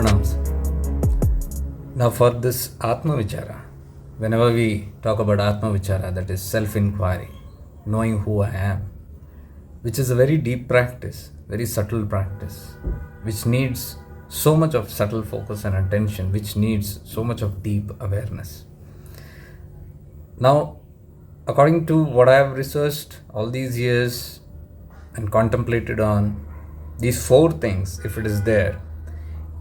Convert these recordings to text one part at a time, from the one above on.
Pranams. Now for this Atma Vichara, whenever we talk about Atma Vichara, that is self-inquiry, knowing who I am, which is a very deep practice, very subtle practice, which needs so much of subtle focus and attention, which needs so much of deep awareness. Now, according to what I have researched all these years and contemplated on, these four things, if it is there,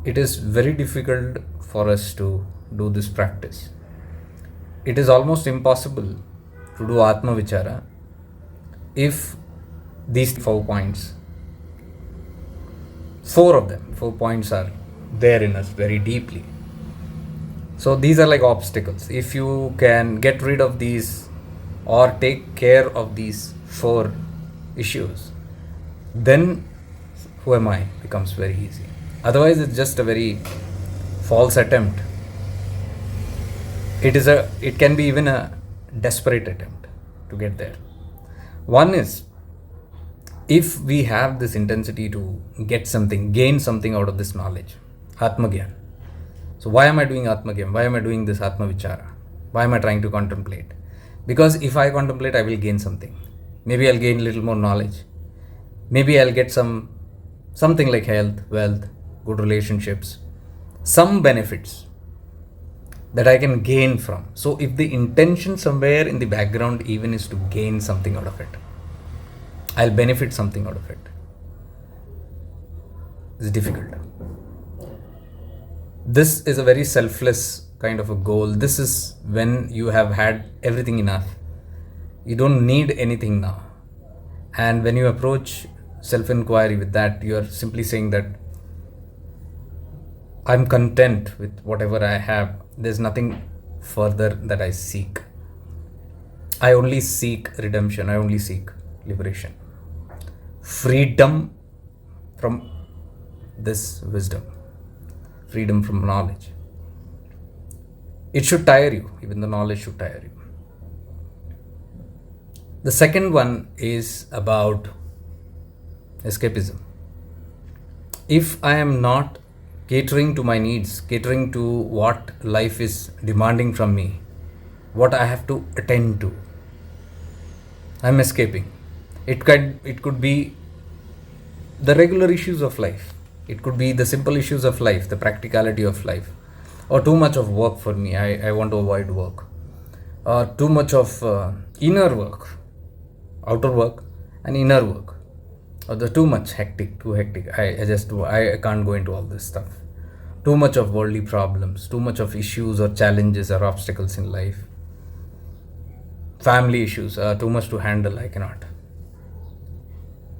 it is very difficult for us to do this practice. It is almost impossible to do Atma Vichara if these 4 points, 4 points are there in us very deeply. So these are like obstacles. If you can get rid of these or take care of these 4 issues, then who am I becomes very easy. Otherwise, it's just a very false attempt. It can be even a desperate attempt to get there. One is, if we have this intensity to get something, gain something out of this knowledge, Atma Gyan. So why am I doing Atma Gyan? Why am I doing this Atma Vichara? Why am I trying to contemplate? Because if I contemplate, I will gain something. Maybe I'll gain a little more knowledge. Maybe I'll get something like health, wealth, good relationships, some benefits that I can gain from. So if the intention somewhere in the background even is to gain something out of it, I'll benefit something out of it, it's difficult. This is a very selfless kind of a goal. This is when you have had everything enough. You don't need anything now. And when you approach self-inquiry with that, you are simply saying that I'm content with whatever I have. There's nothing further that I seek. I only seek redemption. I only seek liberation. Freedom from this wisdom. Freedom from knowledge. It should tire you. Even the knowledge should tire you. The second one is about escapism. If I am not catering to my needs, catering to what life is demanding from me, what I have to attend to, I'm escaping. It could be the regular issues of life. It could be the simple issues of life, the practicality of life, or too much of work for me. I want to avoid work, or too much of inner work, outer work and inner work, or the too much too hectic. I can't go into all this stuff. Too much of worldly problems, too much of issues or challenges or obstacles in life. Family issues are too much to handle, I cannot.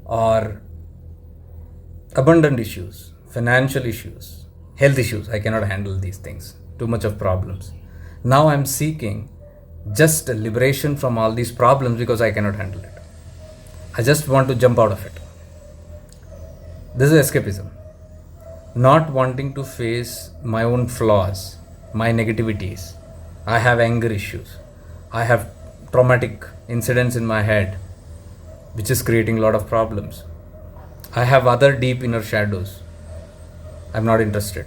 Or abundant issues, financial issues, health issues, I cannot handle these things. Too much of problems. Now I'm seeking just a liberation from all these problems because I cannot handle it. I just want to jump out of it. This is escapism. Not wanting to face my own flaws, my negativities. I have anger issues. I have traumatic incidents in my head, which is creating a lot of problems. I have other deep inner shadows. I'm not interested.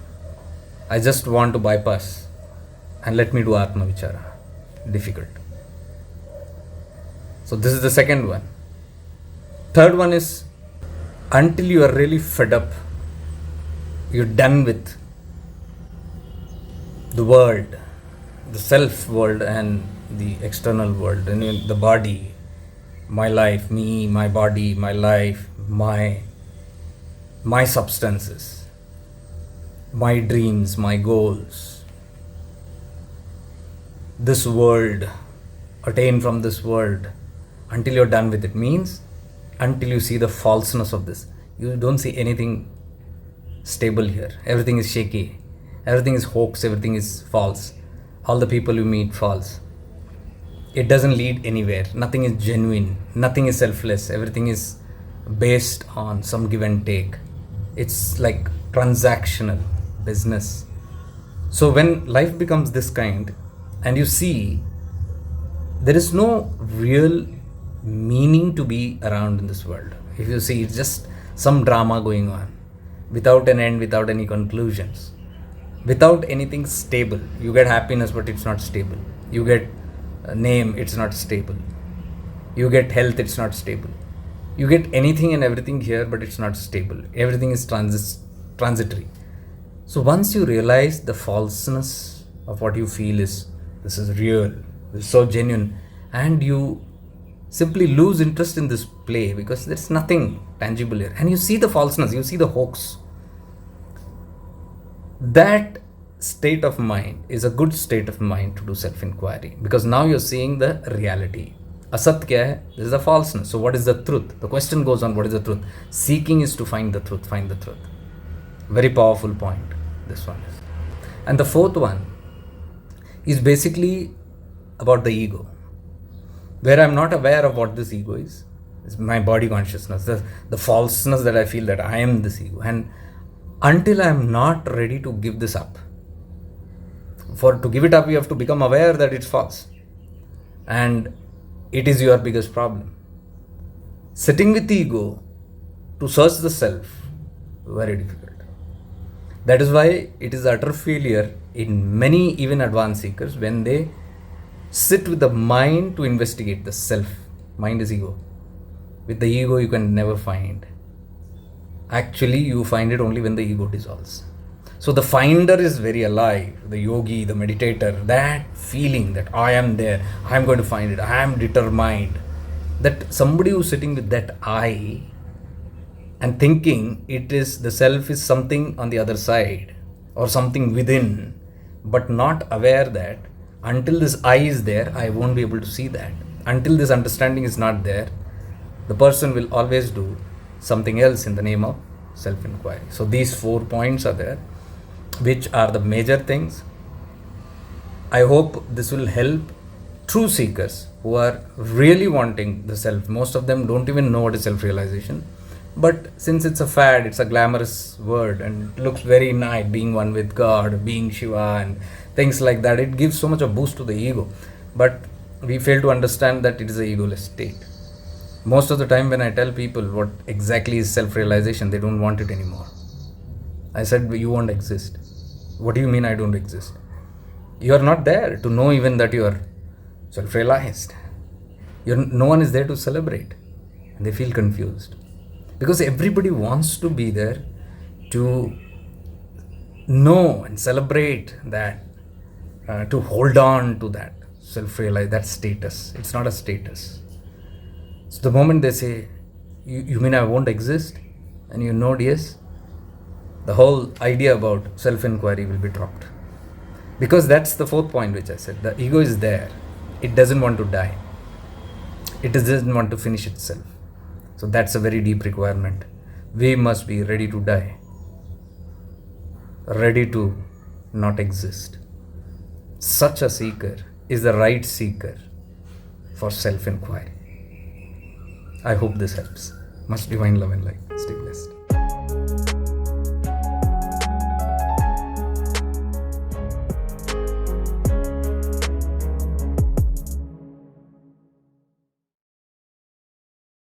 I just want to bypass and let me do Atma Vichara. Difficult. So this is the second one. Third one is, until you are really fed up, you're done with the world, the self world and the external world, and the body, my life, me, my body, my life, my substances, my dreams, my goals, this world, attain from this world, until you're done with it, means until you see the falseness of this. You don't see anything stable here. Everything is shaky. Everything is hoax. Everything is false. All the people you meet, false. It doesn't lead anywhere. Nothing is genuine. Nothing is selfless. Everything is based on some give and take. It's like transactional business. So when life becomes this kind, and you see there is no real meaning to be around in this world. If you see, it's just some drama going on without an end, without any conclusions. without anything stable. You get happiness, but it's not stable. You get a name, it's not stable. You get health, it's not stable. You get anything and everything here, but it's not stable. Everything is transitory. So once you realize the falseness of what you feel is, this is real, this is so genuine, and you simply lose interest in this play because there's nothing tangible here, and you see the falseness, you see the hoax. That state of mind is a good state of mind to do self-inquiry, because now you're seeing the reality. Asat kya hai? This is the falseness. So what is the truth? The question goes on, what is the truth? Seeking is to find the truth, find the truth. Very powerful point, this one is. And the fourth one is basically about the ego, where I'm not aware of what this ego is. It's my body consciousness, the falseness that I feel that I am this ego. And until I'm not ready to give this up, to give it up, you have to become aware that it's false. And it is your biggest problem. Sitting with the ego to search the self, very difficult. That is why it is utter failure in many even advanced seekers when they sit with the mind to investigate the self. Mind is ego. With the ego you can never find. Actually you find it only when the ego dissolves. So the finder is very alive, the yogi, the meditator, that feeling that I am there, I am going to find it, I am determined. That somebody who's sitting with that I and thinking it is the self is something on the other side or something within, but not aware that until this I is there, I won't be able to see that. Until this understanding is not there, the person will always do something else in the name of self-inquiry. So these 4 points are there, which are the major things. I hope this will help true seekers who are really wanting the self. Most of them don't even know what is self-realization. But since it's a fad, it's a glamorous word and it looks very nice, being one with God, being Shiva and things like that, it gives so much a boost to the ego. But we fail to understand that it is an egoless state. Most of the time when I tell people what exactly is self-realization, they don't want it anymore. I said, you won't exist. What do you mean I don't exist? You are not there to know even that you are self-realized. No one is there to celebrate. And they feel confused. Because everybody wants to be there to know and celebrate that, to hold on to that self-realized, that status. It's not a status. So the moment they say, you mean I won't exist? And you nod yes, the whole idea about self-inquiry will be dropped. Because that's the 4th point which I said. The ego is there. It doesn't want to die. It doesn't want to finish itself. So that's a very deep requirement. We must be ready to die. Ready to not exist. Such a seeker is the right seeker for self-inquiry. I hope this helps. Much divine love and light.